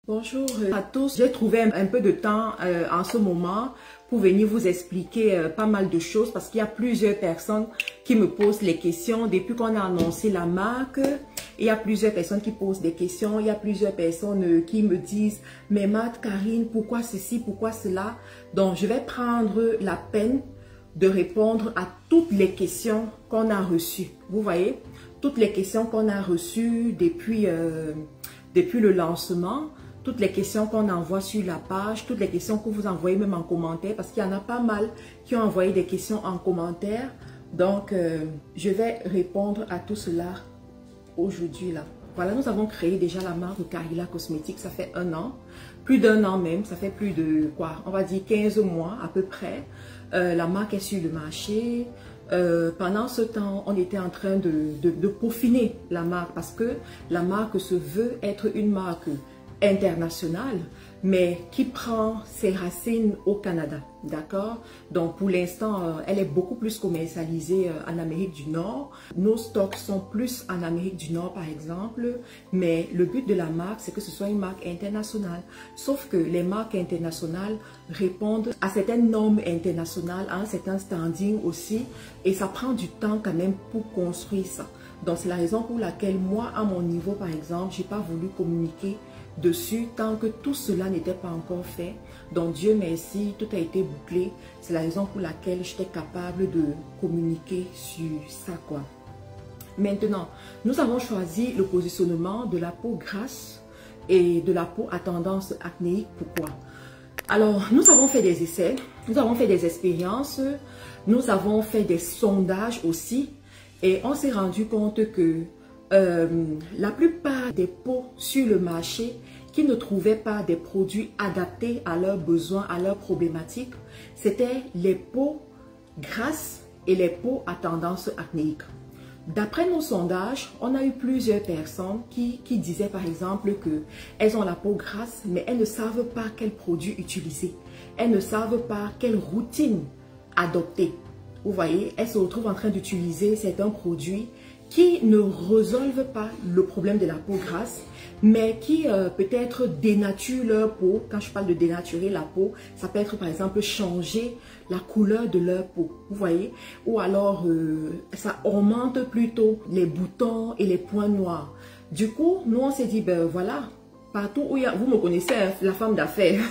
Bonjour à tous. J'ai trouvé un peu de temps en ce moment pour venir vous expliquer pas mal de choses parce qu'il y a plusieurs personnes qui me posent les questions depuis qu'on a annoncé la marque. Il y a plusieurs personnes qui posent des questions. Il y a plusieurs personnes qui me disent « Mais Matt, Karine, pourquoi ceci, pourquoi cela ?» Donc, je vais prendre la peine de répondre à toutes les questions qu'on a reçues. Vous voyez, toutes les questions qu'on a reçues depuis le lancement, toutes les questions qu'on envoie sur la page, toutes les questions que vous envoyez même en commentaire, parce qu'il y en a pas mal qui ont envoyé des questions en commentaire. Donc, je vais répondre à tout cela aujourd'hui là. Voilà, nous avons créé déjà la marque de Karila Cosmétiques, ça fait 1 an, plus d'1 an même, ça fait plus de quoi, on va dire 15 mois à peu près. La marque est sur le marché. Pendant ce temps, on était en train de peaufiner la marque parce que la marque se veut être une marque internationale, mais qui prend ses racines au Canada, d'accord? Donc pour l'instant, elle est beaucoup plus commercialisée en Amérique du Nord. Nos stocks sont plus en Amérique du Nord par exemple, mais le but de la marque, c'est que ce soit une marque internationale. Sauf que les marques internationales répondent à certaines normes internationales, à un certain standing aussi, et ça prend du temps quand même pour construire ça. Donc c'est la raison pour laquelle moi, à mon niveau par exemple, j'ai pas voulu communiquer dessus tant que tout cela n'était pas encore fait. Donc Dieu merci, tout a été bouclé. C'est la raison pour laquelle j'étais capable de communiquer sur ça quoi. Maintenant, nous avons choisi le positionnement de la peau grasse et de la peau à tendance acnéique. Pourquoi? Alors, nous avons fait des essais, nous avons fait des expériences, nous avons fait des sondages aussi et on s'est rendu compte que la plupart des peaux sur le marché qui ne trouvaient pas des produits adaptés à leurs besoins, à leurs problématiques, c'était les peaux grasses et les peaux à tendance acnéique. D'après nos sondages, on a eu plusieurs personnes qui disaient par exemple qu'elles ont la peau grasse, mais elles ne savent pas quels produits utiliser. Elles ne savent pas quelle routine adopter. Vous voyez, elles se retrouvent en train d'utiliser certains produits qui ne résolvent pas le problème de la peau grasse, mais qui peut-être dénaturent leur peau. Quand je parle de dénaturer la peau, ça peut être par exemple changer la couleur de leur peau, vous voyez, ou alors ça augmente plutôt les boutons et les points noirs. Du coup, nous on s'est dit, ben voilà, partout où il y a, vous me connaissez, hein, la femme d'affaires,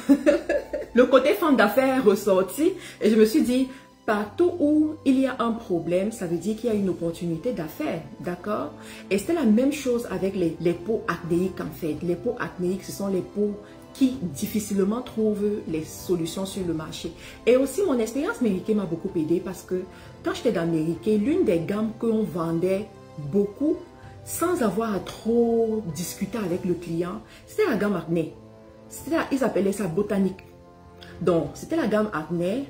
le côté femme d'affaires est ressorti et je me suis dit, partout où il y a un problème, ça veut dire qu'il y a une opportunité d'affaires, d'accord? Et c'est la même chose avec les peaux acnéiques en fait. Les peaux acnéiques, ce sont les peaux qui difficilement trouvent les solutions sur le marché. Et aussi, mon expérience Mary-Kay m'a beaucoup aidé parce que quand j'étais dans Mary-Kay, l'une des gammes qu'on vendait beaucoup, sans avoir à trop discuter avec le client, c'était la gamme acné. Ils appelaient ça botanique. Donc, c'était la gamme acné.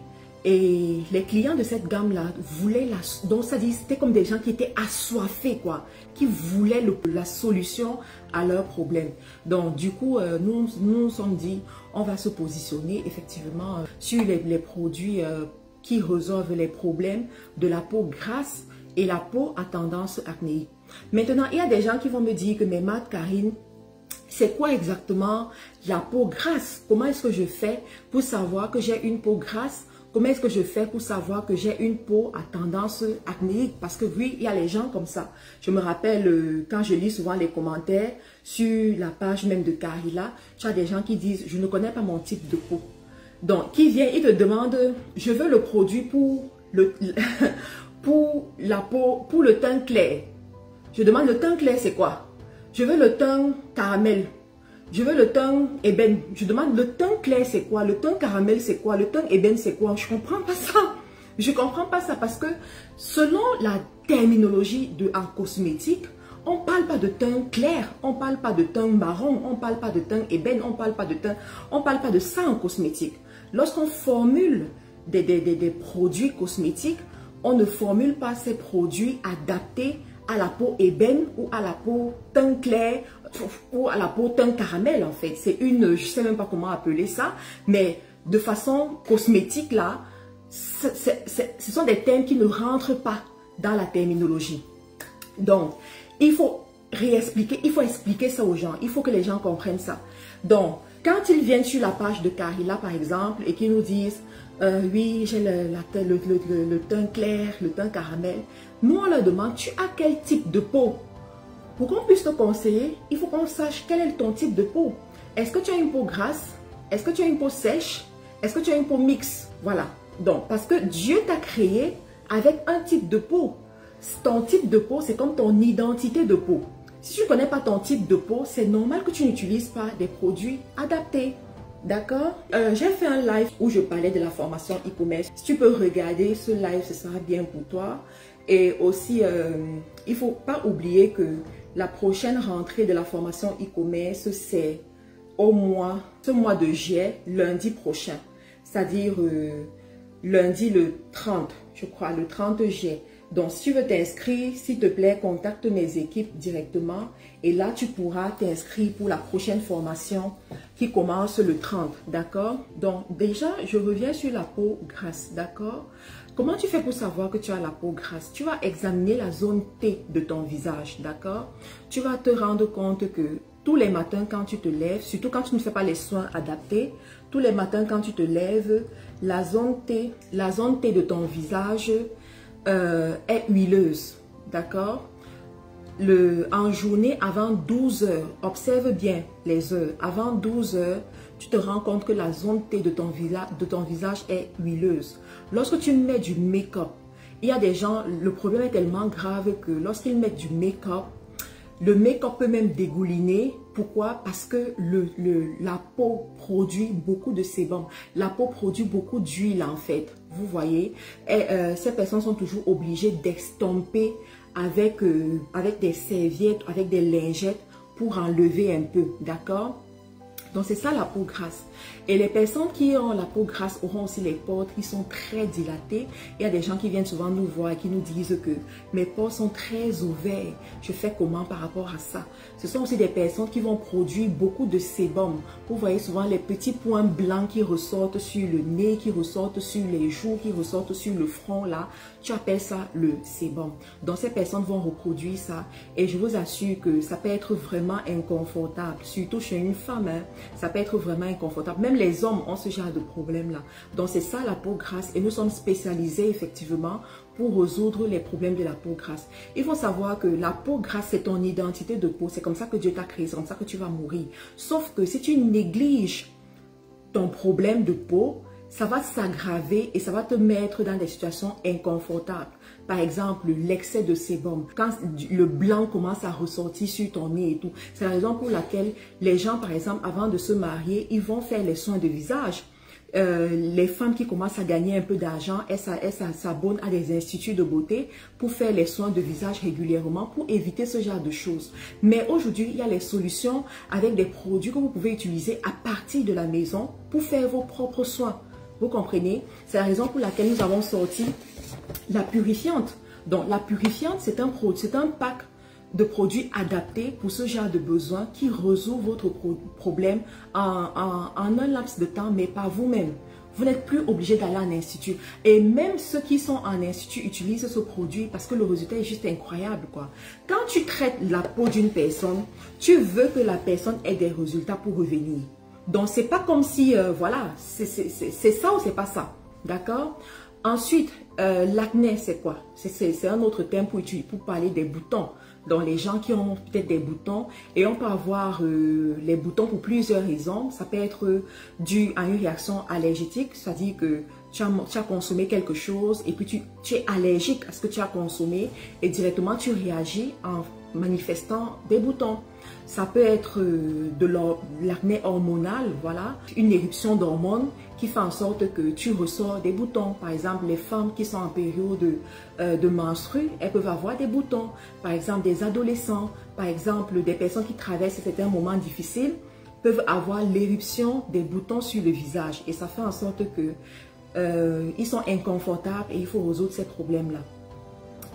Et les clients de cette gamme-là voulaient donc ça dit, c'était comme des gens qui étaient assoiffés, quoi, qui voulaient la solution à leurs problèmes. Donc, du coup, nous nous sommes dit, on va se positionner effectivement sur les produits qui résolvent les problèmes de la peau grasse et la peau à tendance acnéique. Maintenant, il y a des gens qui vont me dire que, mais Matt, Karine, c'est quoi exactement la peau grasse? Comment est-ce que je fais pour savoir que j'ai une peau grasse? Comment est-ce que je fais pour savoir que j'ai une peau à tendance acnéique? Parce que oui, il y a les gens comme ça. Je me rappelle quand je lis souvent les commentaires sur la page même de Karila, tu as des gens qui disent « je ne connais pas mon type de peau ». Donc, qui vient, ils te demandent « je veux le produit pour la peau, pour le teint clair ». Je demande « le teint clair c'est quoi ?» Je veux le teint caramel. Je veux le teint ébène. Je demande le teint clair c'est quoi? Le teint caramel c'est quoi? Le teint ébène c'est quoi? Je comprends pas ça. Je comprends pas ça parce que selon la terminologie en cosmétique, on parle pas de teint clair, on parle pas de teint marron, on parle pas de teint ébène, on parle pas de ça en cosmétique. Lorsqu'on formule des produits cosmétiques, on ne formule pas ces produits adaptés à la peau ébène ou à la peau teint clair ou à la peau teint caramel en fait. C'est une, je sais même pas comment appeler ça, mais de façon cosmétique là, ce sont des termes qui ne rentrent pas dans la terminologie. Donc, il faut réexpliquer, il faut expliquer ça aux gens, il faut que les gens comprennent ça. Donc, quand ils viennent sur la page de Carilla, par exemple, et qu'ils nous disent oui, j'ai le teint clair, le teint caramel, nous, on leur demande, tu as quel type de peau? Pour qu'on puisse te conseiller, il faut qu'on sache quel est ton type de peau. Est-ce que tu as une peau grasse? Est-ce que tu as une peau sèche? Est-ce que tu as une peau mixte? Voilà. Donc, parce que Dieu t'a créé avec un type de peau. Ton type de peau, c'est comme ton identité de peau. Si tu ne connais pas ton type de peau, c'est normal que tu n'utilises pas des produits adaptés. D'accord? J'ai fait un live où je parlais de la formation e-commerce. Si tu peux regarder ce live, ce sera bien pour toi. Et aussi, il ne faut pas oublier que la prochaine rentrée de la formation e-commerce, c'est ce mois de juillet, lundi prochain. C'est-à-dire lundi le 30, je crois, le 30 juillet. Donc, si tu veux t'inscrire, s'il te plaît, contacte mes équipes directement. Et là, tu pourras t'inscrire pour la prochaine formation qui commence le 30, d'accord? Donc, déjà, je reviens sur la peau grasse, d'accord? Comment tu fais pour savoir que tu as la peau grasse? Tu vas examiner la zone T de ton visage, d'accord? Tu vas te rendre compte que tous les matins, quand tu te lèves, surtout quand tu ne fais pas les soins adaptés, tous les matins, quand tu te lèves, la zone T de ton visage est huileuse, d'accord? En journée, avant 12 heures, observe bien les heures, avant 12 heures, tu te rends compte que la zone T de ton visage est huileuse. Lorsque tu mets du make-up, il y a des gens, le problème est tellement grave que lorsqu'ils mettent du make-up, le make-up peut même dégouliner. Pourquoi? Parce que la peau produit beaucoup de sébum. La peau produit beaucoup d'huile en fait. Vous voyez? Et ces personnes sont toujours obligées d'estomper avec des serviettes, avec des lingettes pour enlever un peu. D'accord? Donc, c'est ça la peau grasse. Et les personnes qui ont la peau grasse auront aussi les pores qui sont très dilatés. Il y a des gens qui viennent souvent nous voir et qui nous disent que mes pores sont très ouverts. Je fais comment par rapport à ça? Ce sont aussi des personnes qui vont produire beaucoup de sébum. Vous voyez souvent les petits points blancs qui ressortent sur le nez, qui ressortent sur les joues, qui ressortent sur le front là. Tu appelles ça le sébum. Donc, ces personnes vont reproduire ça. Et je vous assure que ça peut être vraiment inconfortable. Surtout chez une femme, hein. Ça peut être vraiment inconfortable. Même les hommes ont ce genre de problème-là. Donc, c'est ça la peau grasse. Et nous sommes spécialisés, effectivement, pour résoudre les problèmes de la peau grasse. Il faut savoir que la peau grasse, c'est ton identité de peau. C'est comme ça que Dieu t'a créé. C'est comme ça que tu vas mourir. Sauf que si tu négliges ton problème de peau, ça va s'aggraver et ça va te mettre dans des situations inconfortables. Par exemple, l'excès de sébum, quand le blanc commence à ressortir sur ton nez et tout. C'est la raison pour laquelle les gens, par exemple, avant de se marier, ils vont faire les soins de visage. Les femmes qui commencent à gagner un peu d'argent, elles s'abonnent à des instituts de beauté pour faire les soins de visage régulièrement pour éviter ce genre de choses. Mais aujourd'hui, il y a les solutions avec des produits que vous pouvez utiliser à partir de la maison pour faire vos propres soins. Vous comprenez? C'est la raison pour laquelle nous avons sorti la purifiante. Donc, la purifiante, c'est un pack de produits adaptés pour ce genre de besoin qui résout votre problème en un laps de temps, mais pas vous-même. Vous n'êtes plus obligé d'aller en institut. Et même ceux qui sont en institut utilisent ce produit parce que le résultat est juste incroyable, quoi. Quand tu traites la peau d'une personne, tu veux que la personne ait des résultats pour revenir. Donc, c'est pas comme si, voilà, c'est ça ou c'est pas ça. D'accord? Ensuite, l'acné, c'est quoi? C'est un autre terme pour parler des boutons. Donc, les gens qui ont peut-être des boutons, et on peut avoir les boutons pour plusieurs raisons. Ça peut être dû à une réaction allergétique, c'est-à-dire que tu as consommé quelque chose et puis tu es allergique à ce que tu as consommé et directement tu réagis en manifestant des boutons. Ça peut être de l'acné hormonal, voilà, une éruption d'hormones qui fait en sorte que tu ressors des boutons. Par exemple, les femmes qui sont en période de menstrues, elles peuvent avoir des boutons. Par exemple, des adolescents, par exemple, des personnes qui traversent certains moments difficiles peuvent avoir l'éruption des boutons sur le visage. Et ça fait en sorte que ils sont inconfortables et il faut résoudre ces problèmes-là.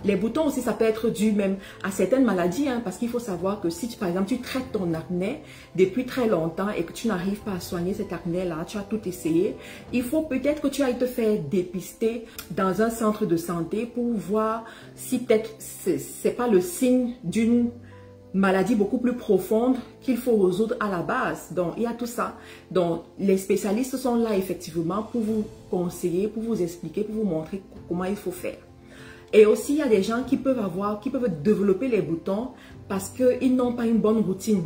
Les boutons aussi, ça peut être dû même à certaines maladies, hein, parce qu'il faut savoir que si, par exemple, tu traites ton acné depuis très longtemps et que tu n'arrives pas à soigner cet acné-là, tu as tout essayé, il faut peut-être que tu ailles te faire dépister dans un centre de santé pour voir si peut-être c'est pas le signe d'une maladies beaucoup plus profondes qu'il faut résoudre à la base. Donc, il y a tout ça. Donc, les spécialistes sont là effectivement pour vous conseiller, pour vous expliquer, pour vous montrer comment il faut faire. Et aussi, il y a des gens qui peuvent développer les boutons parce qu'ils n'ont pas une bonne routine.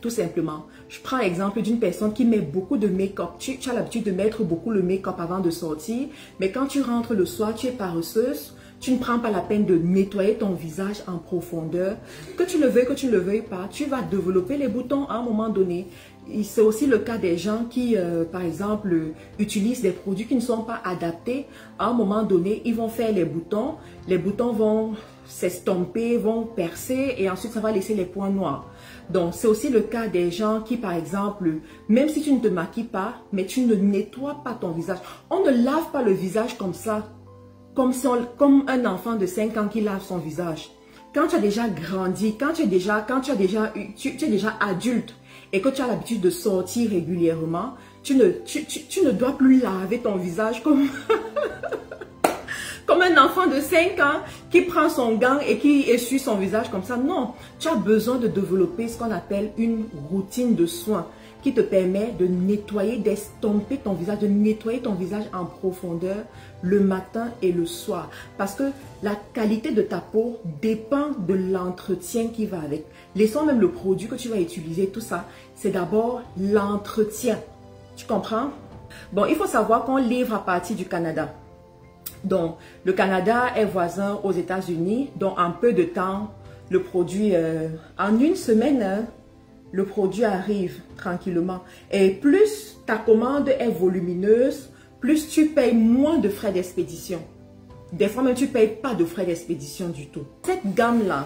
Tout simplement. Je prends l'exemple d'une personne qui met beaucoup de make-up. Tu as l'habitude de mettre beaucoup le make-up avant de sortir, mais quand tu rentres le soir, tu es paresseuse, tu ne prends pas la peine de nettoyer ton visage en profondeur. Que tu le veuilles pas, tu vas développer les boutons à un moment donné. C'est aussi le cas des gens qui, par exemple, utilisent des produits qui ne sont pas adaptés. À un moment donné, ils vont faire les boutons vont s'estomper, vont percer et ensuite ça va laisser les points noirs. Donc, c'est aussi le cas des gens qui, par exemple, même si tu ne te maquilles pas, mais tu ne nettoies pas ton visage. On ne lave pas le visage comme ça, comme un enfant de 5 ans qui lave son visage. Quand tu as déjà grandi, quand tu es déjà adulte et que tu as l'habitude de sortir régulièrement, tu ne dois plus laver ton visage comme... comme un enfant de 5 ans qui prend son gant et qui essuie son visage comme ça. Non, tu as besoin de développer ce qu'on appelle une routine de soins qui te permet de nettoyer, d'estomper ton visage, de nettoyer ton visage en profondeur le matin et le soir. Parce que la qualité de ta peau dépend de l'entretien qui va avec. Laissons même le produit que tu vas utiliser, tout ça, c'est d'abord l'entretien. Tu comprends? Bon, il faut savoir qu'on livre à partir du Canada. Donc, le Canada est voisin aux États-Unis. Donc, en peu de temps, le produit, en une semaine, hein, le produit arrive tranquillement. Et plus ta commande est volumineuse, plus tu payes moins de frais d'expédition. Des fois même, tu ne payes pas de frais d'expédition du tout. Cette gamme-là,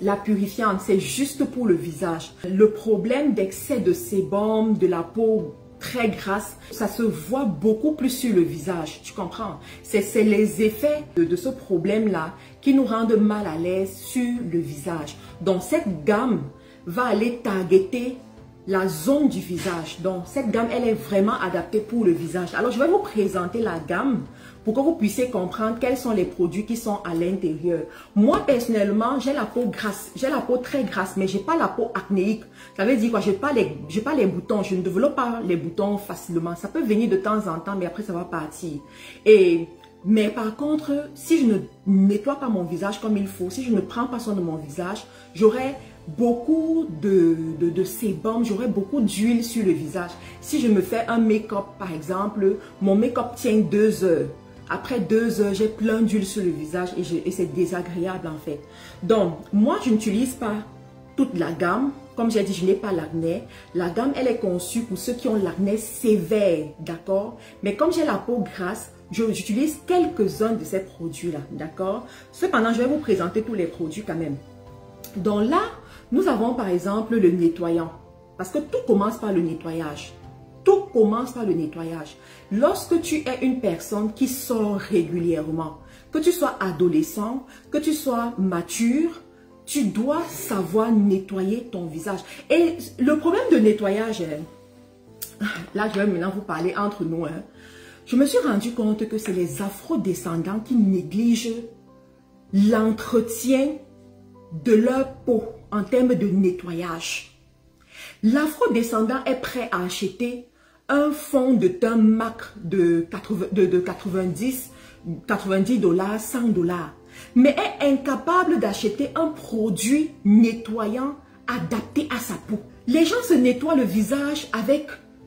la purifiante, c'est juste pour le visage. Le problème d'excès de sébum, de la peau très grasse, ça se voit beaucoup plus sur le visage, tu comprends? C'est les effets de ce problème-là qui nous rendent mal à l'aise sur le visage. Donc, cette gamme va aller targeter la zone du visage. Donc, cette gamme, elle est vraiment adaptée pour le visage. Alors, je vais vous présenter la gamme pour que vous puissiez comprendre quels sont les produits qui sont à l'intérieur. Moi, personnellement, j'ai la peau grasse. J'ai la peau très grasse, mais je n'ai pas la peau acnéique. Ça veut dire quoi? Je n'ai pas les boutons. Je ne développe pas les boutons facilement. Ça peut venir de temps en temps, mais après, ça va partir. Mais par contre, si je ne nettoie pas mon visage comme il faut, si je ne prends pas soin de mon visage, j'aurai beaucoup de sébum, j'aurai beaucoup d'huile sur le visage. Si je me fais un make-up, par exemple, mon make-up tient 2 heures. Après 2 heures, j'ai plein d'huile sur le visage et c'est désagréable en fait. Donc, moi, je n'utilise pas toute la gamme. Comme j'ai dit, je n'ai pas l'acné. La gamme, elle est conçue pour ceux qui ont l'acné sévère, d'accord? Mais comme j'ai la peau grasse, j'utilise quelques-uns de ces produits-là, d'accord? Cependant, je vais vous présenter tous les produits quand même. Donc là, nous avons par exemple le nettoyant. Parce que tout commence par le nettoyage. Tout commence par le nettoyage. Lorsque tu es une personne qui sort régulièrement, que tu sois adolescent, que tu sois mature, tu dois savoir nettoyer ton visage. Et le problème de nettoyage, là je vais maintenant vous parler entre nous. Je me suis rendu compte que c'est les afro-descendants qui négligent l'entretien de leur peau en termes de nettoyage. L'afro-descendant est prêt à acheter un fond de teint MAC de 90 $, 100 $, mais est incapable d'acheter un produit nettoyant adapté à sa peau. Les gens se nettoient le visage avec,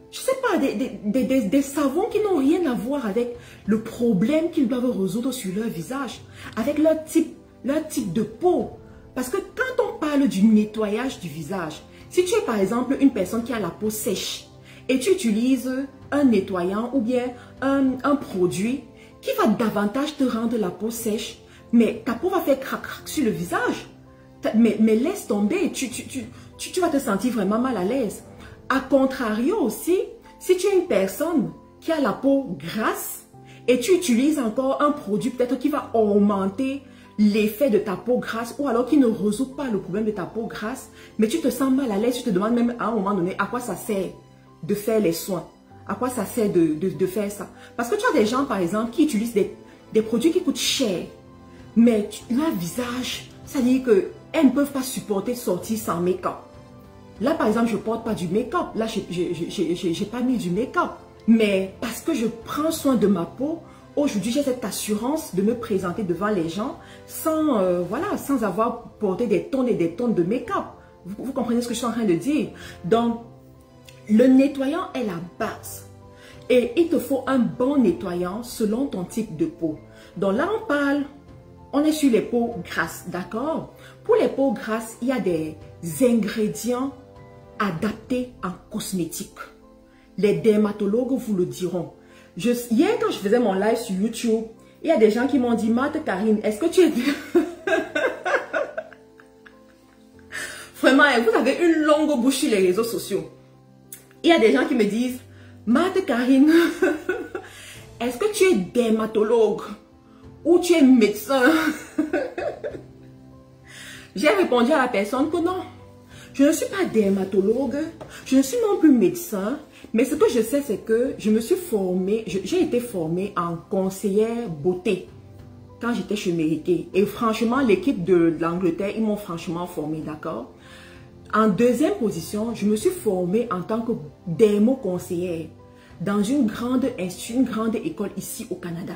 je sais pas, des savons qui n'ont rien à voir avec le problème qu'ils doivent résoudre sur leur visage, avec leur type de peau. Parce que quand on parle du nettoyage du visage, si tu es par exemple une personne qui a la peau sèche et tu utilises un nettoyant ou bien un produit qui va davantage te rendre la peau sèche, mais ta peau va faire crac-crac sur le visage. Mais laisse tomber, tu vas te sentir vraiment mal à l'aise. A contrario aussi, si tu es une personne qui a la peau grasse et tu utilises encore un produit peut-être qui va augmenter l'effet de ta peau grasse ou alors qui ne résout pas le problème de ta peau grasse, mais tu te sens mal à l'aise, tu te demandes même à un moment donné à quoi ça sert de faire les soins, à quoi ça sert de faire ça. Parce que tu as des gens par exemple qui utilisent des produits qui coûtent cher, mais leur visage, ça dit que elles ne peuvent pas supporter de sortir sans make-up. Là, par exemple, je ne porte pas du make-up. Là, je n'ai pas mis du make-up. Mais parce que je prends soin de ma peau, aujourd'hui, j'ai cette assurance de me présenter devant les gens sans, voilà, sans avoir porté des tonnes et des tonnes de make-up. Vous comprenez ce que je suis en train de dire? Donc, le nettoyant est la base. Et il te faut un bon nettoyant selon ton type de peau. Donc là, on est sur les peaux grasses, d'accord? Pour les peaux grasses, il y a des ingrédients adaptés en cosmétique. Les dermatologues vous le diront. Hier, quand je faisais mon live sur YouTube, il y a des gens qui m'ont dit, Marthe Karine, est-ce que tu es... Vraiment, vous avez une longue bouche sur les réseaux sociaux. Il y a des gens qui me disent, Marthe Karine, est-ce que tu es dermatologue ou tu es médecin? J'ai répondu à la personne que non, je ne suis pas dermatologue, je ne suis non plus médecin, mais ce que je sais, c'est que je me suis formée, j'ai été formée en conseillère beauté quand j'étais chez Mérité. Et franchement, l'équipe de l'Angleterre, ils m'ont franchement formée, d'accord? En deuxième position, je me suis formée en tant que dermo-conseillère dans une grande école ici au Canada.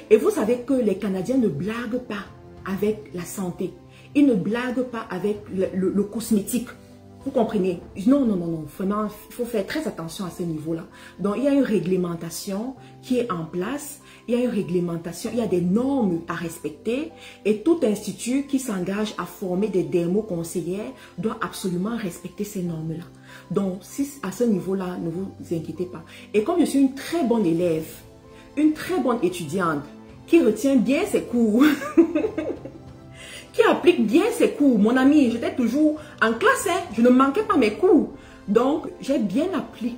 Et vous savez que les Canadiens ne blaguent pas avec la santé. Ils ne blaguent pas avec le cosmétique. Vous comprenez? Non, non, non, non. Vraiment, il faut faire très attention à ce niveau-là. Donc, il y a une réglementation qui est en place. Il y a une réglementation, il y a des normes à respecter. Et tout institut qui s'engage à former des dermo-conseillères doit absolument respecter ces normes-là. Donc, si à ce niveau-là, ne vous inquiétez pas. Et comme je suis une très bonne élève, une très bonne étudiante, qui retient bien ses cours, qui applique bien ses cours. Mon ami, j'étais toujours en classe, hein, je ne manquais pas mes cours. Donc, j'ai bien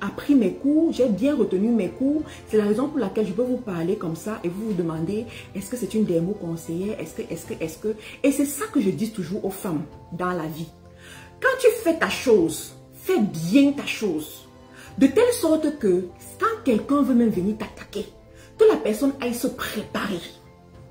appris mes cours, j'ai bien retenu mes cours. C'est la raison pour laquelle je peux vous parler comme ça et vous vous demandez, est-ce que c'est une dermo-conseillère? Est-ce que... Et c'est ça que je dis toujours aux femmes dans la vie. Quand tu fais ta chose, fais bien ta chose. De telle sorte que quand quelqu'un veut même venir t'attaquer, que la personne aille se préparer.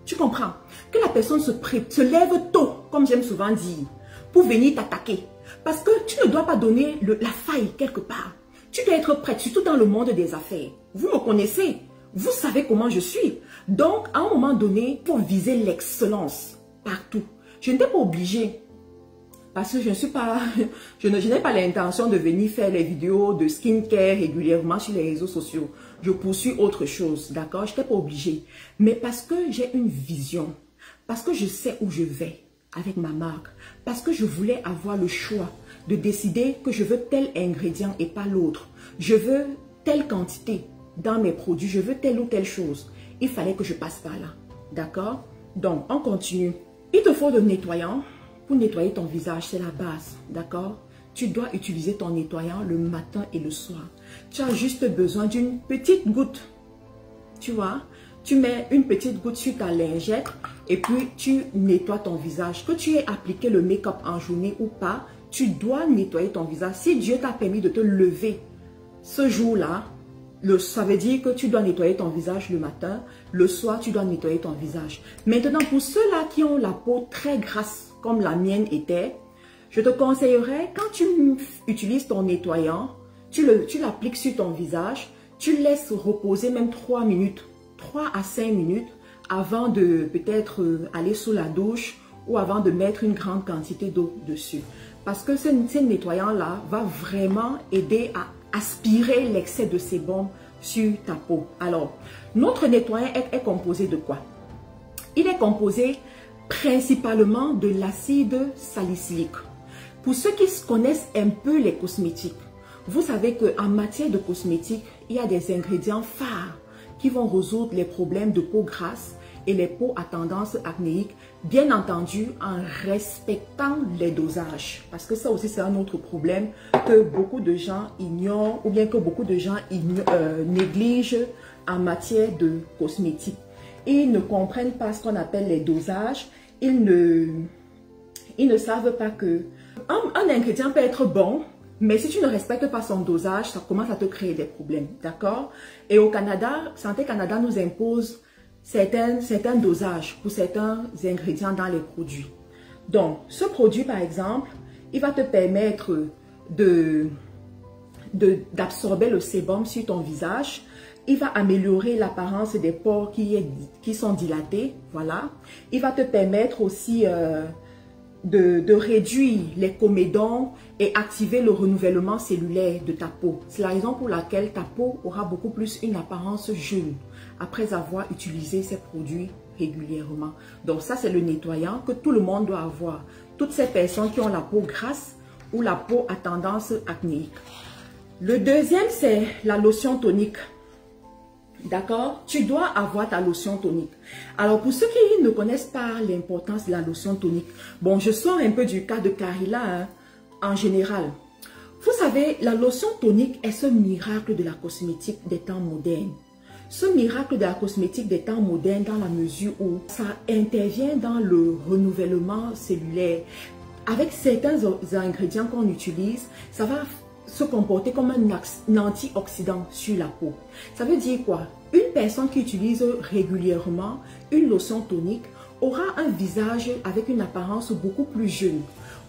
Tu comprends? Que la personne se lève tôt, comme j'aime souvent dire, pour venir t'attaquer. Parce que tu ne dois pas donner la faille quelque part. Tu dois être prête, surtout dans le monde des affaires. Vous me connaissez, vous savez comment je suis. Donc, à un moment donné, pour viser l'excellence partout, je n'étais pas obligée. Parce que je n'ai pas l'intention de venir faire les vidéos de skincare régulièrement sur les réseaux sociaux. Je poursuis autre chose, d'accord? Je n'étais pas obligée. Mais parce que j'ai une vision, parce que je sais où je vais avec ma marque, parce que je voulais avoir le choix de décider que je veux tel ingrédient et pas l'autre. Je veux telle quantité dans mes produits, je veux telle ou telle chose. Il fallait que je passe par là, d'accord? Donc, on continue. Il te faut le nettoyant. Pour nettoyer ton visage, c'est la base, d'accord? Tu dois utiliser ton nettoyant le matin et le soir. Tu as juste besoin d'une petite goutte, tu vois? Tu mets une petite goutte sur ta lingette et puis tu nettoies ton visage. Que tu aies appliqué le make-up en journée ou pas, tu dois nettoyer ton visage. Si Dieu t'a permis de te lever ce jour-là, ça veut dire que tu dois nettoyer ton visage le matin, le soir tu dois nettoyer ton visage. Maintenant, pour ceux-là qui ont la peau très grasse, comme la mienne était, je te conseillerais, quand tu utilises ton nettoyant, tu l'appliques sur ton visage, tu laisses reposer même 3 minutes, 3 à 5 minutes, avant de peut-être aller sous la douche ou avant de mettre une grande quantité d'eau dessus. Parce que ce nettoyant-là va vraiment aider à aspirer l'excès de sébum sur ta peau. Alors, notre nettoyant est composé de quoi? Il est composé principalement de l'acide salicylique. Pour ceux qui connaissent un peu les cosmétiques, vous savez qu'en matière de cosmétiques, il y a des ingrédients phares qui vont résoudre les problèmes de peau grasse et les peaux à tendance acnéique, bien entendu en respectant les dosages. Parce que ça aussi, c'est un autre problème que beaucoup de gens ignorent ou bien que beaucoup de gens négligent en matière de cosmétiques. Ils ne comprennent pas ce qu'on appelle les dosages. Ils ne savent pas que un ingrédient peut être bon, mais si tu ne respectes pas son dosage, ça commence à te créer des problèmes, d'accord? Et au Canada, Santé Canada nous impose certains dosages pour certains ingrédients dans les produits. Donc, ce produit, par exemple, il va te permettre d'absorber le sébum sur ton visage. Il va améliorer l'apparence des pores qui sont dilatés. Voilà. Il va te permettre aussi de réduire les comédons et activer le renouvellement cellulaire de ta peau. C'est la raison pour laquelle ta peau aura beaucoup plus une apparence jeune après avoir utilisé ces produits régulièrement. Donc ça, c'est le nettoyant que tout le monde doit avoir. Toutes ces personnes qui ont la peau grasse ou la peau à tendance acnéique. Le deuxième, c'est la lotion tonique. D'accord? Tu dois avoir ta lotion tonique. Alors, pour ceux qui ne connaissent pas l'importance de la lotion tonique, bon, je sors un peu du cas de Carilla, hein, en général. Vous savez, la lotion tonique est ce miracle de la cosmétique des temps modernes. Ce miracle de la cosmétique des temps modernes dans la mesure où ça intervient dans le renouvellement cellulaire. Avec certains ingrédients qu'on utilise, ça va se comporter comme un antioxydant sur la peau. Ça veut dire quoi? Une personne qui utilise régulièrement une lotion tonique aura un visage avec une apparence beaucoup plus jeune.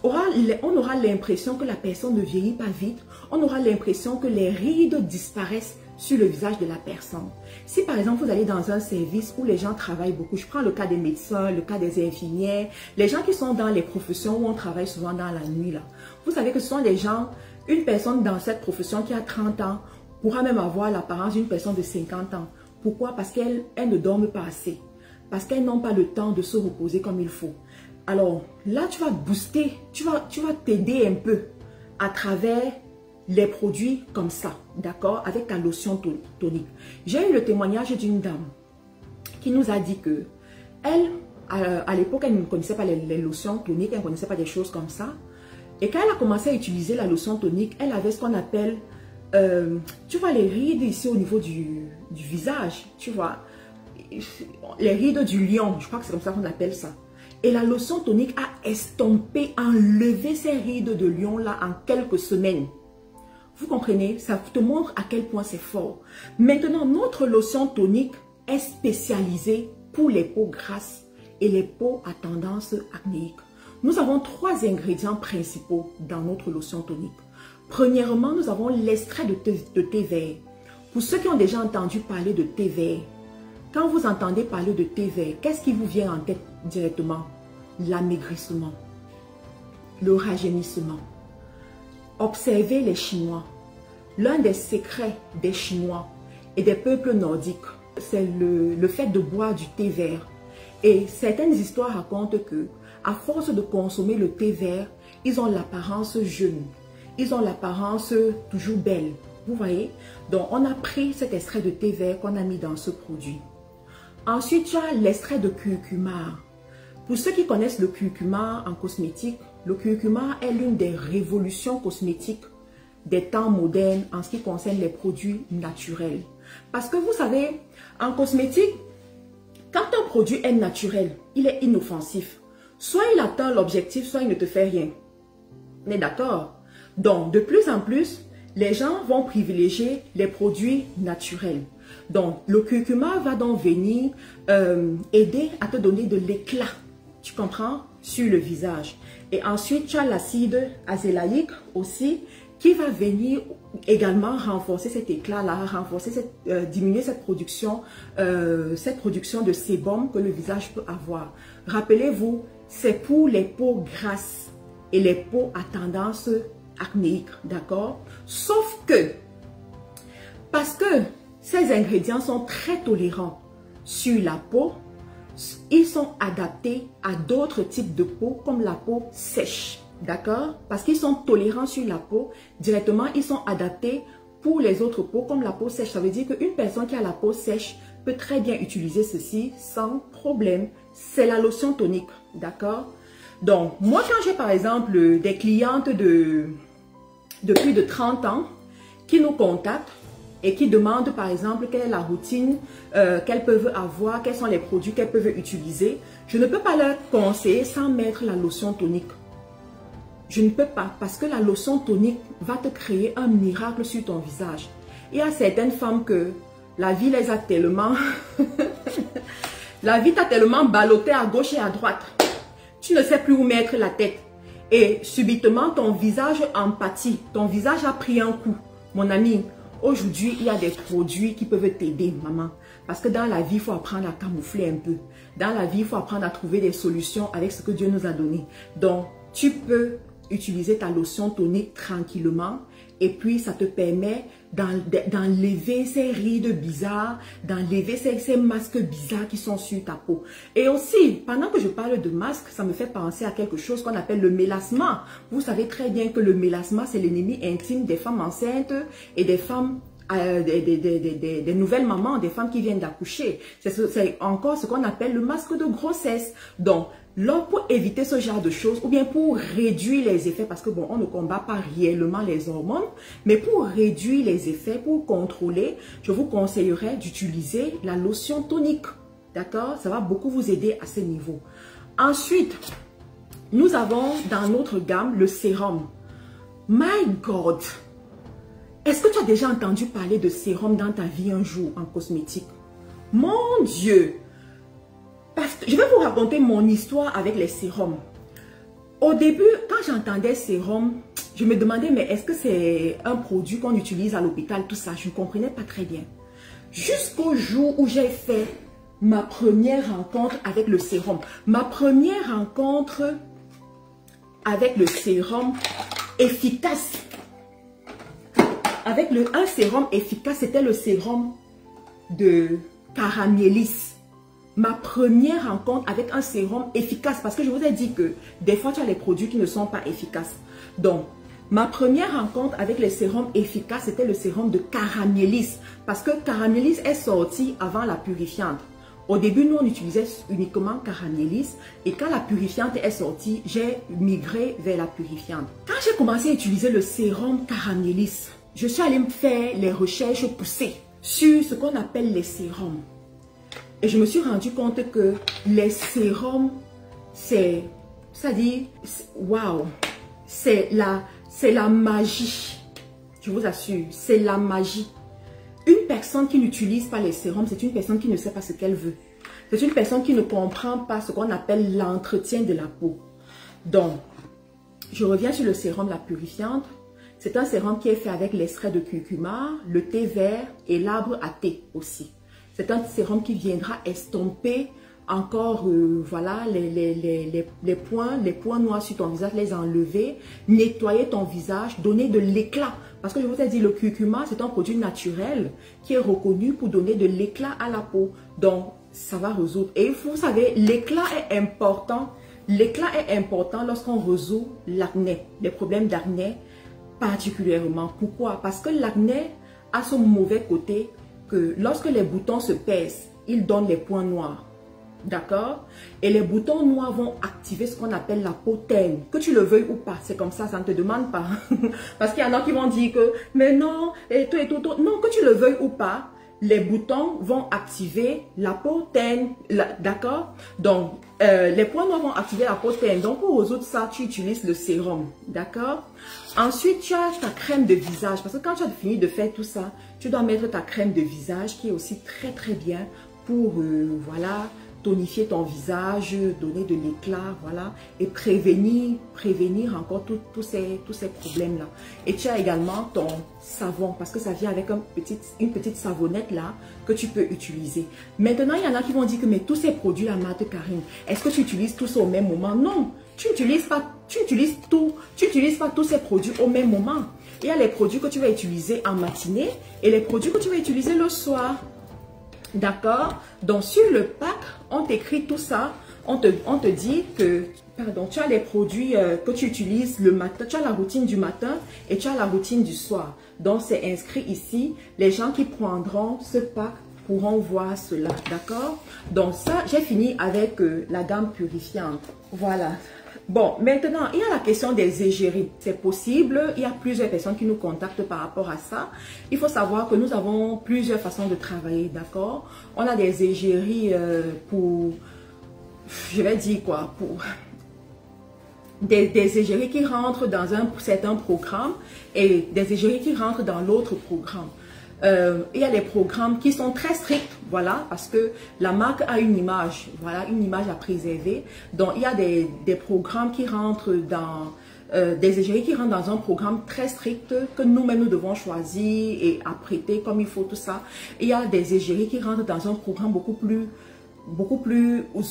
On aura l'impression que la personne ne vieillit pas vite. On aura l'impression que les rides disparaissent sur le visage de la personne. Si par exemple vous allez dans un service où les gens travaillent beaucoup, je prends le cas des médecins, le cas des infirmières, les gens qui sont dans les professions où on travaille souvent dans la nuit là. Vous savez que ce sont des gens, une personne dans cette profession qui a 30 ans pourra même avoir l'apparence d'une personne de 50 ans. Pourquoi? Parce qu'elles ne dorment pas assez. Parce qu'elles n'ont pas le temps de se reposer comme il faut. Alors là, tu vas booster, tu vas t'aider un peu à travers les produits comme ça, d'accord, avec ta lotion tonique. J'ai eu le témoignage d'une dame qui nous a dit que elle, à l'époque, elle ne connaissait pas les lotions toniques, elle ne connaissait pas des choses comme ça. Et quand elle a commencé à utiliser la lotion tonique, elle avait ce qu'on appelle, tu vois, les rides ici au niveau du visage, tu vois, les rides du lion, je crois que c'est comme ça qu'on appelle ça. Et la lotion tonique a estompé, enlevé ces rides de lion là en quelques semaines. Vous comprenez? Ça te montre à quel point c'est fort. Maintenant, notre lotion tonique est spécialisée pour les peaux grasses et les peaux à tendance acnéique. Nous avons 3 ingrédients principaux dans notre lotion tonique. Premièrement, nous avons l'extrait de thé vert. Pour ceux qui ont déjà entendu parler de thé vert, quand vous entendez parler de thé vert, qu'est-ce qui vous vient en tête directement? L'amaigrissement, le rajeunissement. Observez les Chinois. L'un des secrets des Chinois et des peuples nordiques, c'est le fait de boire du thé vert. Et certaines histoires racontent que, à force de consommer le thé vert, ils ont l'apparence jeune. Ils ont l'apparence toujours belle. Vous voyez? Donc, on a pris cet extrait de thé vert qu'on a mis dans ce produit. Ensuite, tu as l'extrait de curcuma. Pour ceux qui connaissent le curcuma en cosmétique, le curcuma est l'une des révolutions cosmétiques des temps modernes en ce qui concerne les produits naturels. Parce que vous savez, en cosmétique, quand un produit est naturel, il est inoffensif. Soit il atteint l'objectif, soit il ne te fait rien. On est d'accord? Donc, de plus en plus, les gens vont privilégier les produits naturels. Donc, le curcuma va donc venir aider à te donner de l'éclat, tu comprends, sur le visage. Et ensuite, tu as l'acide azélaïque aussi, qui va venir également renforcer cet éclat-là, diminuer cette production de sébum que le visage peut avoir. Rappelez-vous, c'est pour les peaux grasses et les peaux à tendance acnéique, d'accord? Sauf que, parce que ces ingrédients sont très tolérants sur la peau, ils sont adaptés à d'autres types de peau comme la peau sèche, d'accord? Parce qu'ils sont tolérants sur la peau, directement ils sont adaptés pour les autres peaux comme la peau sèche. Ça veut dire qu'une personne qui a la peau sèche peut très bien utiliser ceci sans problème. C'est la lotion tonique, d'accord? Donc, moi quand j'ai par exemple des clientes de plus de 30 ans qui nous contactent, et qui demandent par exemple quelle est la routine qu'elles peuvent avoir, quels sont les produits qu'elles peuvent utiliser, je ne peux pas leur conseiller sans mettre la lotion tonique. Je ne peux pas, parce que la lotion tonique va te créer un miracle sur ton visage. Il y a certaines femmes que la vie les a tellement... la vie t'a tellement ballotté à gauche et à droite. tu ne sais plus où mettre la tête. Et subitement, ton visage empathie, ton visage a pris un coup. Mon ami, aujourd'hui, il y a des produits qui peuvent t'aider, maman. Parce que dans la vie, il faut apprendre à camoufler un peu. Dans la vie, il faut apprendre à trouver des solutions avec ce que Dieu nous a donné. Donc, tu peux utiliser ta lotion tonique tranquillement. Et puis, ça te permet d'enlever ces rides bizarres, d'enlever ces masques bizarres qui sont sur ta peau. Et aussi, pendant que je parle de masques, ça me fait penser à quelque chose qu'on appelle le mélasma. Vous savez très bien que le mélasma, c'est l'ennemi intime des femmes enceintes et des femmes des nouvelles mamans, des femmes qui viennent d'accoucher. C'est encore ce qu'on appelle le masque de grossesse. Donc, pour éviter ce genre de choses, ou bien pour réduire les effets, parce que bon, on ne combat pas réellement les hormones, mais pour réduire les effets, pour contrôler, je vous conseillerais d'utiliser la lotion tonique. D'accord? Ça va beaucoup vous aider à ce niveau. Ensuite, nous avons dans notre gamme le sérum. My God! Est-ce que tu as déjà entendu parler de sérum dans ta vie un jour en cosmétique? Mon Dieu! Parce que je vais vous raconter mon histoire avec les sérums. Au début, quand j'entendais sérum, je me demandais, mais est-ce que c'est un produit qu'on utilise à l'hôpital, tout ça? Je ne comprenais pas très bien. Jusqu'au jour où j'ai fait ma première rencontre avec le sérum. Ma première rencontre avec le sérum efficace. Avec un sérum efficace, c'était le sérum de Caramélis. Ma première rencontre avec un sérum efficace, parce que je vous ai dit que des fois tu as les produits qui ne sont pas efficaces. Donc, ma première rencontre avec les sérums efficaces, c'était le sérum de Caramélis, parce que Caramélis est sorti avant la purifiante. Au début, nous on utilisait uniquement Caramélis, et quand la purifiante est sortie, j'ai migré vers la purifiante. Quand j'ai commencé à utiliser le sérum Caramélis, je suis allée me faire les recherches poussées sur ce qu'on appelle les sérums. Et je me suis rendu compte que les sérums, c'est-à-dire, waouh, c'est la magie. Je vous assure, c'est la magie. Une personne qui n'utilise pas les sérums, c'est une personne qui ne sait pas ce qu'elle veut. C'est une personne qui ne comprend pas ce qu'on appelle l'entretien de la peau. Donc, je reviens sur le sérum La Purifiante. C'est un sérum qui est fait avec l'extrait de curcuma, le thé vert et l'arbre à thé aussi. C'est un sérum qui viendra estomper encore voilà, les points noirs sur ton visage, les enlever, nettoyer ton visage, donner de l'éclat. Parce que je vous ai dit, le curcuma, c'est un produit naturel qui est reconnu pour donner de l'éclat à la peau. Donc, ça va résoudre. Et vous savez, l'éclat est important. L'éclat est important lorsqu'on résout l'acné, les problèmes d'acné particulièrement. Pourquoi? Parce que l'acné a son mauvais côté. Que lorsque les boutons se pèsent, ils donnent les points noirs. D'accord? Et les boutons noirs vont activer ce qu'on appelle la peau terne. Que tu le veuilles ou pas, c'est comme ça ne te demande pas. Parce qu'il y en a qui vont dire que, mais non, et tout. Non, que tu le veuilles ou pas, les boutons vont activer la peau terne. D'accord? Donc, les points noirs vont activer la peau terne. Donc, pour résoudre ça, tu utilises le sérum. D'accord? Ensuite, tu as ta crème de visage. Parce que quand tu as fini de faire tout ça, tu dois mettre ta crème de visage qui est aussi très très bien pour, voilà, tonifier ton visage, donner de l'éclat, voilà, et prévenir encore tous ces problèmes-là. Et tu as également ton savon, parce que ça vient avec une petite savonnette là, que tu peux utiliser. Maintenant, il y en a qui vont dire que, mais tous ces produits-là, Marthe Karine, est-ce que tu utilises tous au même moment? Non, tu n'utilises pas tous ces produits au même moment. Il y a les produits que tu vas utiliser en matinée et les produits que tu vas utiliser le soir. D'accord? Donc, sur le pack, on t'écrit tout ça. On te dit que, pardon, tu as les produits que tu utilises le matin. Tu as la routine du matin et tu as la routine du soir. Donc, c'est inscrit ici. Les gens qui prendront ce pack pourront voir cela. D'accord? Donc, ça, j'ai fini avec la gamme purifiante. Voilà. Bon, maintenant, il y a la question des égéries. C'est possible, il y a plusieurs personnes qui nous contactent par rapport à ça. Il faut savoir que nous avons plusieurs façons de travailler, d'accord? On a des égéries pour, je vais dire quoi, pour des égéries qui rentrent dans un certain programme et des égéries qui rentrent dans l'autre programme. Il y a des programmes qui sont très stricts, voilà, parce que la marque a une image, voilà, une image à préserver. Donc, il y a des programmes qui rentrent dans, des égéries qui rentrent dans un programme très strict que nous-mêmes nous devons choisir et apprêter comme il faut tout ça. Il y a des égéries qui rentrent dans un programme beaucoup plus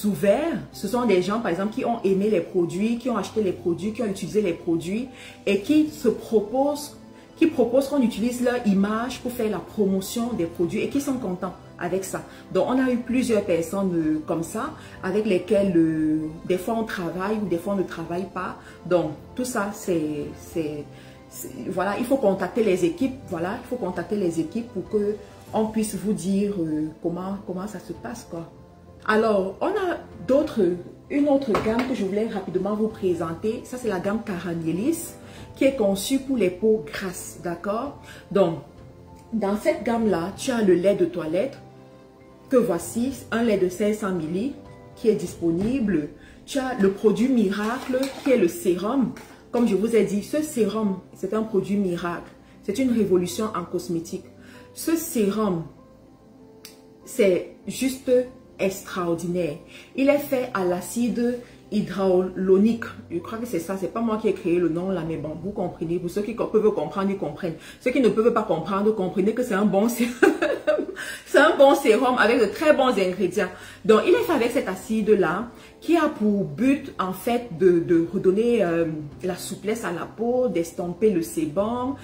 ouvert. Ce sont des gens, par exemple, qui ont aimé les produits, qui ont acheté les produits, qui ont utilisé les produits et qui proposent qu'on utilise leur image pour faire la promotion des produits et qui sont contents avec ça. Donc, on a eu plusieurs personnes comme ça, avec lesquelles des fois on travaille ou des fois on ne travaille pas. Donc, tout ça, voilà, il faut contacter les équipes, voilà, il faut contacter les équipes pour que on puisse vous dire comment ça se passe, quoi. Alors, on a une autre gamme que je voulais rapidement vous présenter. Ça, c'est la gamme Caramellis, qui est conçue pour les peaux grasses, d'accord? Donc, dans cette gamme-là, tu as le lait de toilette, que voici, un lait de 500 ml, qui est disponible. Tu as le produit miracle, qui est le sérum. Comme je vous ai dit, ce sérum, c'est un produit miracle. C'est une révolution en cosmétique. Ce sérum, c'est juste extraordinaire. Il est fait à l'acide hyaluronique. Je crois que c'est ça. C'est pas moi qui ai créé le nom là, mais bon, vous comprenez. Pour ceux qui peuvent comprendre, ils comprennent. Ceux qui ne peuvent pas comprendre, comprenez que c'est un bon sérum. C'est un bon sérum avec de très bons ingrédients. Donc, il est fait avec cet acide-là qui a pour but, en fait, de redonner la souplesse à la peau, d'estomper le sébum,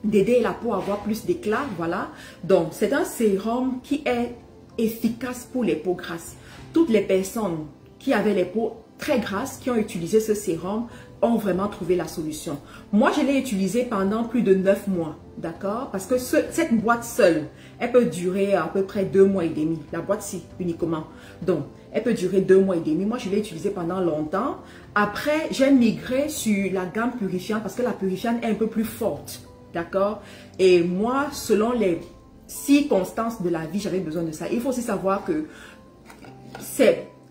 d'aider la peau à avoir plus d'éclat, voilà. Donc, c'est un sérum qui est efficace pour les peaux grasses. Toutes les personnes qui avaient les peaux très grasses, qui ont utilisé ce sérum, ont vraiment trouvé la solution. Moi, je l'ai utilisé pendant plus de 9 mois, d'accord? Parce que cette boîte seule, elle peut durer à peu près 2 mois et demi. La boîte-ci, uniquement. Donc, elle peut durer 2 mois et demi. Moi, je l'ai utilisé pendant longtemps. Après, j'ai migré sur la gamme purifiante parce que la purifiante est un peu plus forte, d'accord? Et moi, selon les circonstances de la vie, j'avais besoin de ça. Il faut aussi savoir que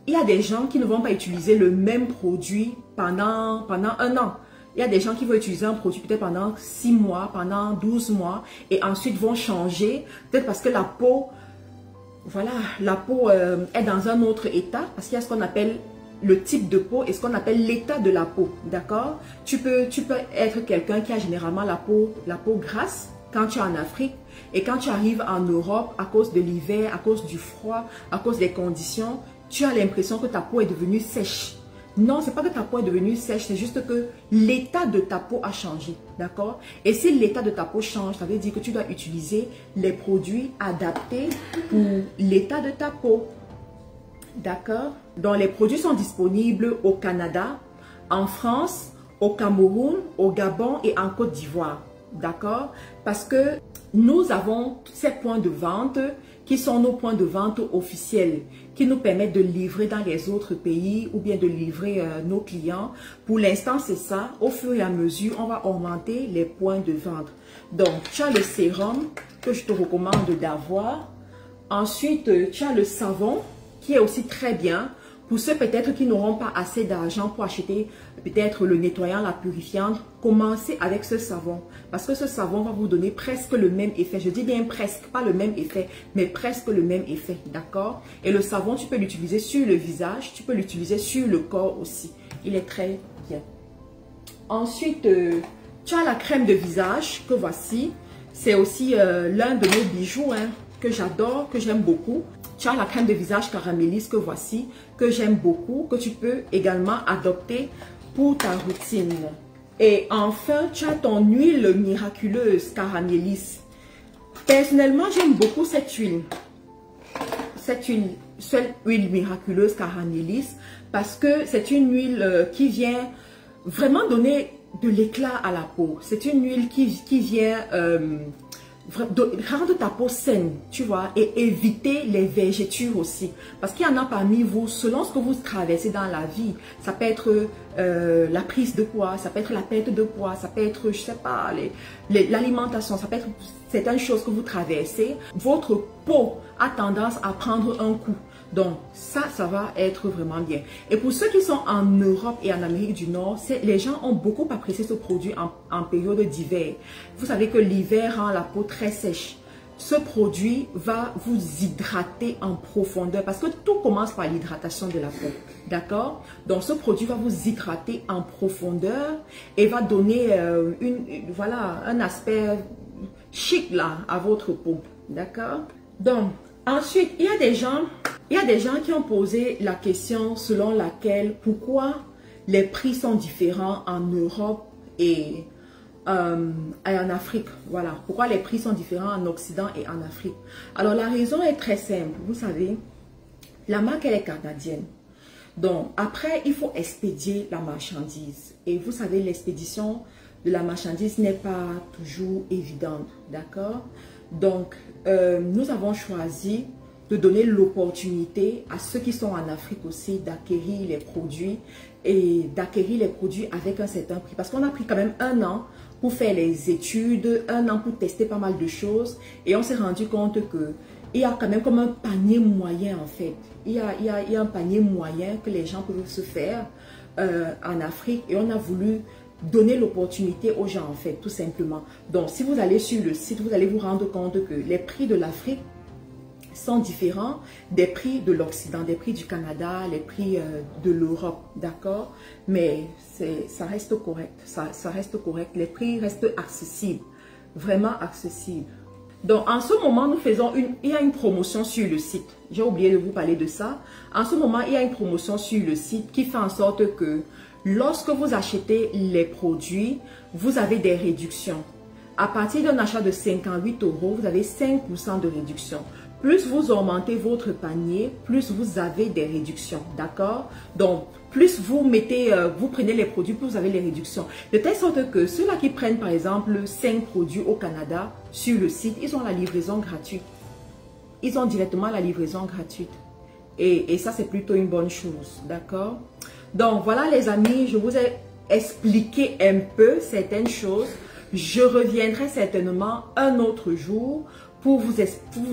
il y a des gens qui ne vont pas utiliser le même produit pendant un an. Il y a des gens qui vont utiliser un produit peut-être pendant 6 mois, pendant 12 mois et ensuite vont changer. Peut-être parce que la peau, voilà, la peau est dans un autre état. Parce qu'il y a ce qu'on appelle le type de peau et ce qu'on appelle l'état de la peau. D'accord? Tu peux être quelqu'un qui a généralement la peau grasse quand tu es en Afrique. Et quand tu arrives en Europe, à cause de l'hiver, à cause du froid, à cause des conditions, tu as l'impression que ta peau est devenue sèche. Non, c'est pas que ta peau est devenue sèche, c'est juste que l'état de ta peau a changé, d'accord? Et si l'état de ta peau change, ça veut dire que tu dois utiliser les produits adaptés pour l'état de ta peau, d'accord? Donc, les produits sont disponibles au Canada, en France, au Cameroun, au Gabon et en Côte d'Ivoire, d'accord? Parce que nous avons ces points de vente qui sont nos points de vente officiels, qui nous permettent de livrer dans les autres pays ou bien de livrer nos clients. Pour l'instant, c'est ça. Au fur et à mesure, on va augmenter les points de vente. Donc, tu as le sérum que je te recommande d'avoir. Ensuite, tu as le savon qui est aussi très bien. Pour ceux peut-être qui n'auront pas assez d'argent pour acheter peut-être le nettoyant, la purifiante, commencez avec ce savon. Parce que ce savon va vous donner presque le même effet. Je dis bien presque, pas le même effet, mais presque le même effet, d'accord? Et le savon, tu peux l'utiliser sur le visage, tu peux l'utiliser sur le corps aussi. Il est très bien. Ensuite, tu as la crème de visage que voici. C'est aussi l'un de nos bijoux que j'adore, que j'aime beaucoup. Tu as la crème de visage Caramellis que voici, que j'aime beaucoup, que tu peux également adopter pour ta routine. Et enfin, tu as ton huile miraculeuse Caramellis. Personnellement, j'aime beaucoup cette huile. Cette huile miraculeuse Caramellis parce que c'est une huile qui vient vraiment donner de l'éclat à la peau. C'est une huile qui vient rendre ta peau saine, tu vois, et éviter les vergetures aussi. Parce qu'il y en a parmi vous, selon ce que vous traversez dans la vie, ça peut être la prise de poids, ça peut être la perte de poids, ça peut être, je sais pas, l'alimentation, ça peut être certaines choses que vous traversez. Votre peau a tendance à prendre un coup. Donc, ça va être vraiment bien. Et pour ceux qui sont en Europe et en Amérique du Nord, les gens ont beaucoup apprécié ce produit en période d'hiver. Vous savez que l'hiver rend la peau très sèche. ce produit va vous hydrater en profondeur parce que tout commence par l'hydratation de la peau. D'accord? Donc, ce produit va vous hydrater en profondeur et va donner voilà, un aspect chic là à votre peau. D'accord? Donc, ensuite, il y a des gens qui ont posé la question selon laquelle pourquoi les prix sont différents en Europe et en Afrique. Voilà, pourquoi les prix sont différents en Occident et en Afrique. Alors, la raison est très simple. Vous savez, la marque, elle est canadienne. Donc, après, il faut expédier la marchandise. Et vous savez, l'expédition de la marchandise n'est pas toujours évidente. D'accord? Donc, nous avons choisi de donner l'opportunité à ceux qui sont en Afrique aussi d'acquérir les produits et d'acquérir les produits avec un certain prix. Parce qu'on a pris quand même 1 an pour faire les études, 1 an pour tester pas mal de choses et on s'est rendu compte que il y a quand même comme un panier moyen en fait. Il y a un panier moyen que les gens peuvent se faire en Afrique et on a voulu donner l'opportunité aux gens en fait, tout simplement. Donc, si vous allez sur le site, vous allez vous rendre compte que les prix de l'Afrique sont différents des prix de l'Occident, des prix du Canada, les prix de l'Europe, d'accord? Mais ça reste correct, ça reste correct. Les prix restent accessibles, vraiment accessibles. Donc, en ce moment, il y a une promotion sur le site. J'ai oublié de vous parler de ça. En ce moment, il y a une promotion sur le site qui fait en sorte que lorsque vous achetez les produits, vous avez des réductions. À partir d'un achat de 58 €, vous avez 5% de réduction. Plus vous augmentez votre panier, plus vous avez des réductions, d'accord? Donc, plus vous prenez les produits, plus vous avez les réductions. De telle sorte que ceux-là qui prennent par exemple 5 produits au Canada sur le site, ils ont la livraison gratuite. Ils ont directement la livraison gratuite. Et ça, c'est plutôt une bonne chose, d'accord? Donc, voilà les amis, je vous ai expliqué un peu certaines choses. Je reviendrai certainement un autre jour pour vous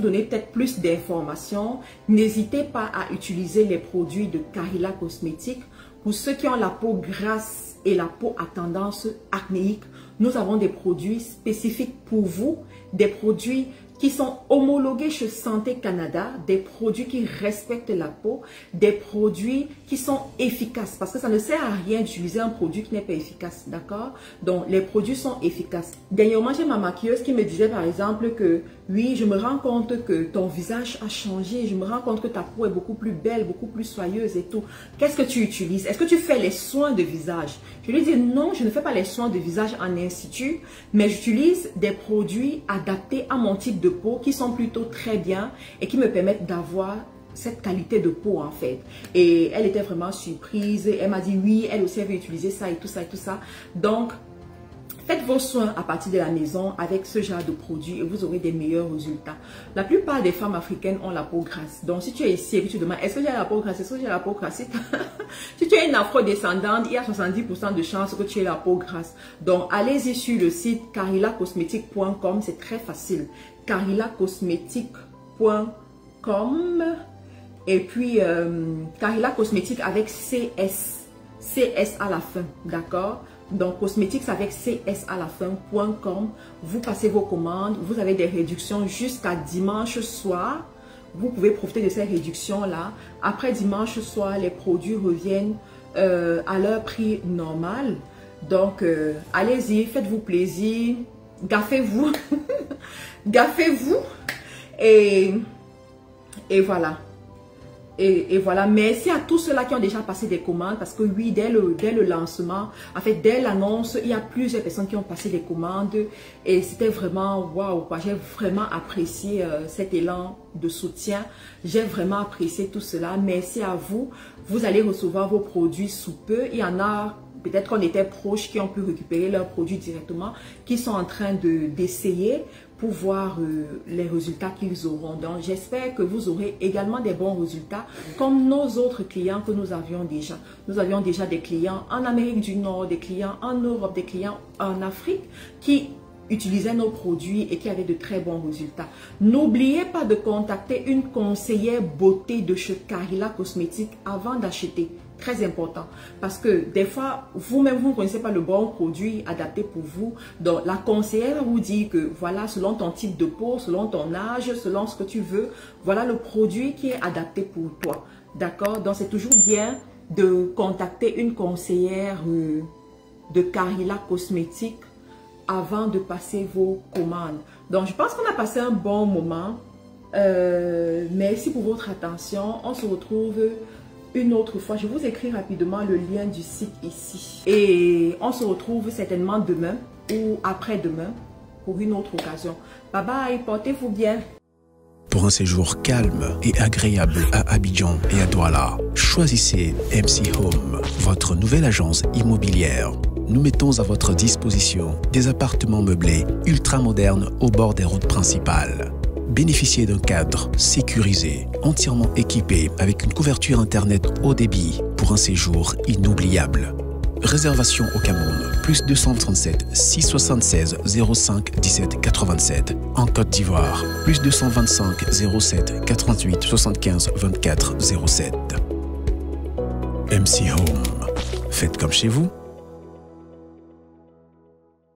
donner peut-être plus d'informations. N'hésitez pas à utiliser les produits de Carilla Cosmétiques. Pour ceux qui ont la peau grasse et la peau à tendance acnéique, nous avons des produits spécifiques pour vous, des produits qui sont homologués chez Santé Canada, des produits qui respectent la peau, des produits qui sont efficaces. Parce que ça ne sert à rien d'utiliser un produit qui n'est pas efficace, d'accord? Donc, les produits sont efficaces. Dernièrement, j'ai ma maquilleuse qui me disait par exemple que oui, je me rends compte que ton visage a changé, je me rends compte que ta peau est beaucoup plus belle, beaucoup plus soyeuse et tout. Qu'est-ce que tu utilises? Est-ce que tu fais les soins de visage? Je lui dis non, je ne fais pas les soins de visage en institut, mais j'utilise des produits adaptés à mon type de peau qui sont plutôt très bien et qui me permettent d'avoir cette qualité de peau en fait. Et elle était vraiment surprise. Elle m'a dit oui, elle aussi elle veut utiliser ça et tout ça et tout ça. Donc, faites vos soins à partir de la maison avec ce genre de produits et vous aurez des meilleurs résultats. La plupart des femmes africaines ont la peau grasse. Donc, si tu es ici et que tu demandes, est-ce que j'ai la peau grasse? Est-ce que j'ai la peau grasse? Si tu es une afro-descendante, il y a 70% de chances que tu aies la peau grasse. Donc, allez-y sur le site carillacosmetic.com. C'est très facile. carillacosmetic.com et puis Carilla Cosmétique avec CS à la fin, d'accord? Donc, cosmétiques avec CS à la fin.com. Vous passez vos commandes. Vous avez des réductions jusqu'à dimanche soir. Vous pouvez profiter de ces réductions-là. Après dimanche soir, les produits reviennent à leur prix normal. Donc, allez-y, faites-vous plaisir. Gaffez-vous. Gaffez-vous. Et voilà. Et voilà, merci à tous ceux-là qui ont déjà passé des commandes parce que oui, dès le lancement, en fait, dès l'annonce, il y a plusieurs personnes qui ont passé des commandes et c'était vraiment waouh, j'ai vraiment apprécié cet élan de soutien. J'ai vraiment apprécié tout cela. Merci à vous. Vous allez recevoir vos produits sous peu. Il y en a peut-être qu'on était proches qui ont pu récupérer leurs produits directement, qui sont en train d'essayer pour voir les résultats qu'ils auront. Donc, j'espère que vous aurez également des bons résultats comme nos autres clients que nous avions déjà. Nous avions déjà des clients en Amérique du Nord, des clients en Europe, des clients en Afrique qui utilisaient nos produits et qui avaient de très bons résultats. N'oubliez pas de contacter une conseillère beauté de chez Carilla Cosmétiques avant d'acheter. Très important. Parce que des fois, vous-même, vous ne connaissez pas le bon produit adapté pour vous. Donc, la conseillère vous dit que voilà, selon ton type de peau, selon ton âge, selon ce que tu veux, voilà le produit qui est adapté pour toi. D'accord? Donc, c'est toujours bien de contacter une conseillère de Carilla Cosmétiques avant de passer vos commandes. Donc, je pense qu'on a passé un bon moment. Merci pour votre attention. On se retrouve une autre fois. Je vous écris rapidement le lien du site ici. Et on se retrouve certainement demain ou après-demain pour une autre occasion. Bye bye, portez-vous bien. Pour un séjour calme et agréable à Abidjan et à Douala, choisissez MC Home, votre nouvelle agence immobilière. Nous mettons à votre disposition des appartements meublés ultra modernes au bord des routes principales. Bénéficiez d'un cadre sécurisé, entièrement équipé avec une couverture internet haut débit pour un séjour inoubliable. Réservation au Cameroun, plus 237 676 05 17 87. En Côte d'Ivoire, plus 225 07 88 75 24 07. MC Home. Faites comme chez vous.